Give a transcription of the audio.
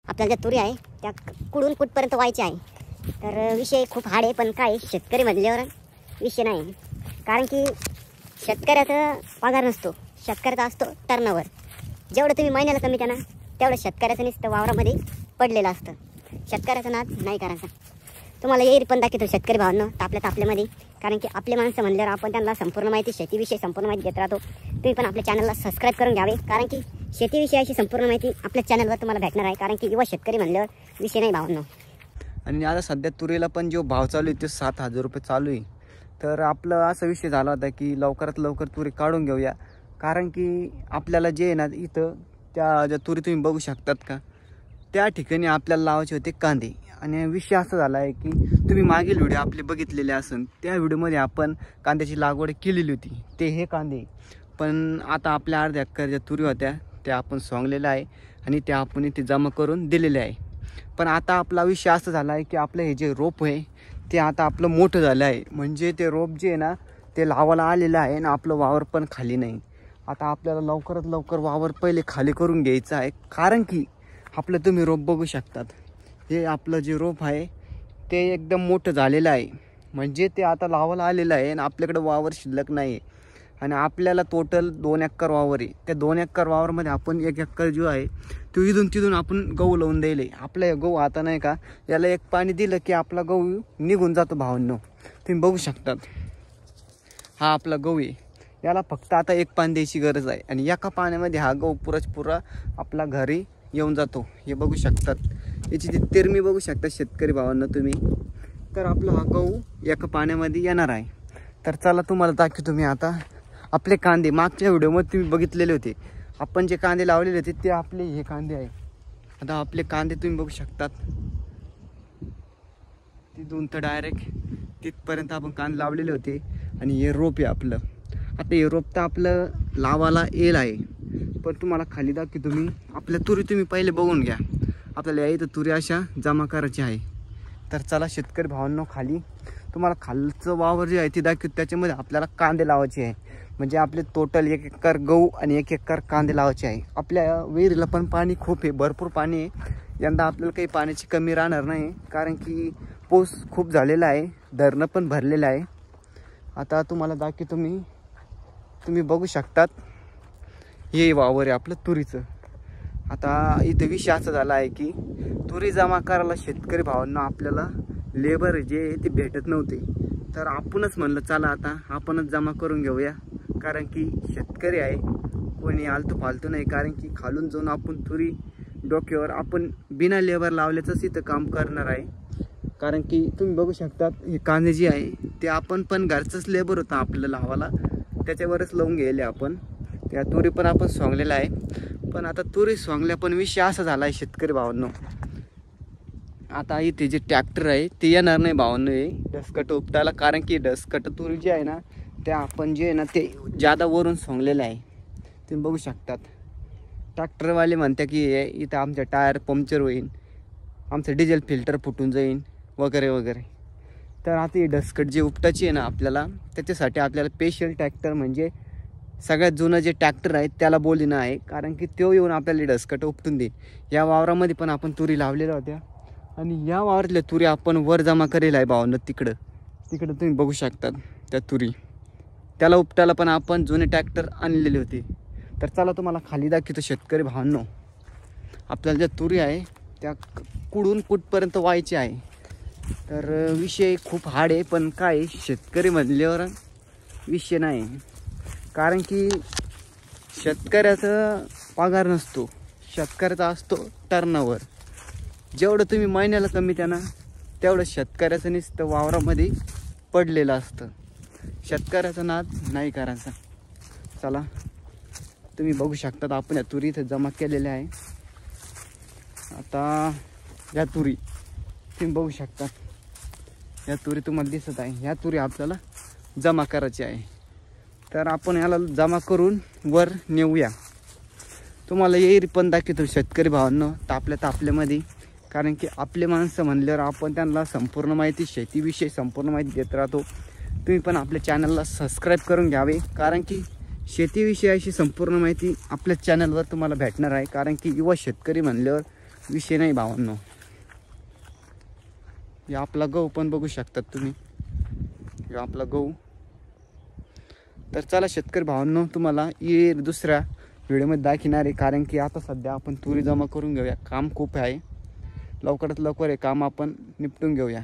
आपल्याला ज्या तुरी आहे त्या कुठून कुठपर्यंत व्हायच्या आहे. तर विषय खूप हार्ड आहे, पण काय शेतकरी म्हणल्यावर विषय नाही. कारण की शेतकऱ्याचा पगार नसतो, शेतकऱ्याचा असतो टर्नओव्हर. जेवढं तुम्ही महिन्याला कमी त्यांना तेवढं शेतकऱ्याचं नुसतं वावरामध्ये पडलेलं असतं. शेतकऱ्याचा नाद नाही करायचा. तुम्हाला येईल पण दाखवतो शेतकरी भावांनो तापल्यामध्ये. कारण की आपले माणसं म्हणल्यावर आपण त्यांना संपूर्ण माहिती शेतीविषयी संपूर्ण माहिती देत राहतो. तुम्ही पण आपल्या चॅनलला सबस्क्राईब करून घ्यावे, कारण की शेतीविषयाची संपूर्ण माहिती आपल्या चॅनलवर तुम्हाला भेटणार आहे. कारण की युवा शेतकरी म्हणल्यावर विषय नाही भावांनो. आणि आता सध्या तुरीला पण जो भाव चालू आहे तो 7,000 रुपये चालू आहे. तर आपलं असा विषय झाला होता की लवकरात लवकर तुरी काढून घेऊया. कारण की आपल्याला जे आहे ना इथं त्या ज्या तुरी तुम्ही बघू शकतात का त्या ठिकाणी आपल्याला लावायचे होते कांदे. आणि विषय असा झाला आहे की तुम्ही मागील व्हिडिओ आपले बघितलेले असन त्या व्हिडिओमध्ये आपण कांद्याची लागवड केलेली होती, ते हे कांदे. पण आता आपल्या अर्ध्या एकर ज्या तुरी होत्या त्या आपण सोंगलेल्या आहे आणि त्या आपण इथे जमा करून दिलेले आहे. पण आता आपला विषय असा झाला आहे की आपलं हे जे रोप आहे ते आता आपलं मोठं झालं आहे. म्हणजे ते रोप जे आहे ना ते लावायला आलेलं आहे आणि आपलं वावर पण खाली नाही. आता आपल्याला लवकरात लवकर वावर पहिले खाली करून घ्यायचं आहे. कारण की आपलं तुम्ही रोप बघू शकतात, हे आपलं जे रोप आहे ते एकदम मोठं झालेलं आहे. म्हणजे ते आता लावायला आलेलं आहे आणि आपल्याकडे वावर शिल्लक नाही आहे. आणि आपल्याला टोटल 2 एकर वावर आहे. त्या 2 एकर वावरमध्ये आपण 1 एकर जो आहे तो इथून तिथून आपण गहू लावून द्यायला. आपला गहू आता नाही का याला एक पाणी दिलं की आपला गहू निघून जातो भावांनो. तुम्ही बघू शकतात हा आपला गहू आहे. याला फक्त आता एक पाणी द्यायची गरज आहे आणि एका पाण्यामध्ये हा गहू पुरा आपला घरी येऊन जातो. हे बघू शकतात, याची ती तिरमी बघू शकता शेतकरी भावांना तुम्ही. तर आपला हा गहू एका पाण्यामध्ये येणार आहे. तर चला तुम्हाला दाखवतो मी आता आपले कांदे. मागच्या व्हिडिओमध्ये तुम्ही बघितलेले होते आपण जे कांदे लावलेले होते ते आपले हे कांदे आहे. आता आपले कांदे तुम्ही बघू शकतात, तिथून तर डायरेक्ट तिथपर्यंत आपण कांदे लावलेले होते. आणि हे रोप आहे आपलं. आता हे रोप तर आपलं लावायला येईल आहे, पण तुम्हाला खाली दाखवतो तुम्ही आपल्या तुरी तुम्ही पहिले बघून घ्या. आपल्याला या इथं तुरी अशा जमा करायची आहे. तर चला शेतकरी भावांनो खाली तुम्हाला खालचं वावर जे आहे ते दाखवतो. त्याच्यामध्ये आपल्याला कांदे लावायचे आहे. म्हणजे आपले टोटल 1 एकर गहू आणि 1 एकर कांदे लावायचे आहे. आपल्या विहिरीला पण पाणी खूप आहे, भरपूर पाणी आहे. यंदा आपल्याला काही पाण्याची कमी राहणार नाही, कारण की पाऊस खूप झालेला आहे, धरणं पण भरलेलं आहे. आता तुम्हाला दाखवतो मी, तुम्ही बघू शकतात हे वावर आहे आपलं तुरीचं. आता इथे विषय असा झाला आहे की तुरी जमा करायला शेतकरी भावांना आपल्याला लेबर जे ते भेटत नव्हते. तर आपणच म्हणलं चला आता आपणच जमा करून घेऊया. कारण की शेतकरी आहे, कोणी आलतू फालतू नाही. कारण की खालून जाऊन आपण तुरी डोक्यावर आपण बिना लेबर लावल्याचंच इथं काम करणार आहे. कारण की तुम्ही बघू शकतात हे कांदे जे आहे ते आपण पण घरचंच लेबर होतं आपल्याला लावायला, त्याच्यावरच लावून गेले आपण. त्या तुरी पण आपण सोंगलेला आहे. पण आता तुरी सोंगल्या पण विषय असा झाला आहे शेतकरी भावांनो, आता इथे जे ट्रॅक्टर आहे ते येणार नाही भावांनो हे डसकट उपटायला. कारण की डसकट तुरी जी आहे ना त्या आपण जे आहे ना ते जादा वरून सोंगलेलं आहे. तुम्ही बघू शकतात ट्रॅक्टरवाले म्हणतात की इथं आमच्या टायर पंक्चर होईल, आमचं डिझेल फिल्टर फुटून जाईल वगैरे वगैरे. तर आता ही डसकट जे उपटायची आहे ना आपल्याला, त्याच्यासाठी आपल्याला स्पेशल ट्रॅक्टर म्हणजे सगळ्यात जुनं जे ट्रॅक्टर आहे त्याला बोलणं आहे. कारण की तो येऊन आपल्याला डसकट उपटून देईल. या वावरामध्ये पण आपण तुरी लावलेल्या होत्या आणि या वावरातल्या तुरी आपण वर जमा करेल आहे भावांनो. तिकडं तुम्ही बघू शकतात त्या तुरी, त्याला उपटायला पण आपण जुने ट्रॅक्टर आणलेले होते. तर चला तुम्हाला खाली दाखवतो शेतकरी भावांनो आपल्याला ज्या तुरी आहे त्या कुठून कुठपर्यंत व्हायची आहे. तर विषय खूप हार्ड आहे, पण काय शेतकरी म्हणल्यावर विषय नाही. कारण की शेतकऱ्याचा पगार नसतो, शेतकऱ्याचा असतो टर्नओव्हर. जेवढं तुम्ही महिन्याला कमी त्यांना तेवढं शेतकऱ्याचं नुसतं वावरामध्ये पडलेलं असतं. शेतकऱ्याचा नाद नाही करायचा. चला तुम्ही बघू शकतात आपण या तुरी इथं जमा केलेल्या आहे. आता या तुरी तुम्ही बघू शकतात, या तुरी तुम्हाला दिसत आहे, ह्या तुरी आपल्याला जमा करायची आहे. तर आपण याला जमा करून वर नेऊया. तुम्हाला येईल पण दाखवतो शेतकरी भावांनो तापल्यामध्ये. कारण की आपले माणसं म्हणल्यावर आपण त्यांना संपूर्ण माहिती शेतीविषयी संपूर्ण माहिती देत राहतो. तुम्ही पण आपल्या चॅनलला सबस्क्राईब करून घ्यावे, कारण की शेतीविषयाची संपूर्ण माहिती आपल्या चॅनलवर तुम्हाला भेटणार आहे. कारण की युवा शेतकरी म्हणल्यावर विषय नाही भावांनो. हे आपला गहू पण बघू शकतात तुम्ही, हे आपला गहू. तर चला शेतकरी भावांनो, तुम्हाला ये दुसऱ्या व्हिडिओमध्ये दाखवणार आहे. कारण की आता सध्या आपण तुरी जमा करून घेऊया, काम खूप आहे. लवकरात लवकर हे काम आपण निपटून घेऊया.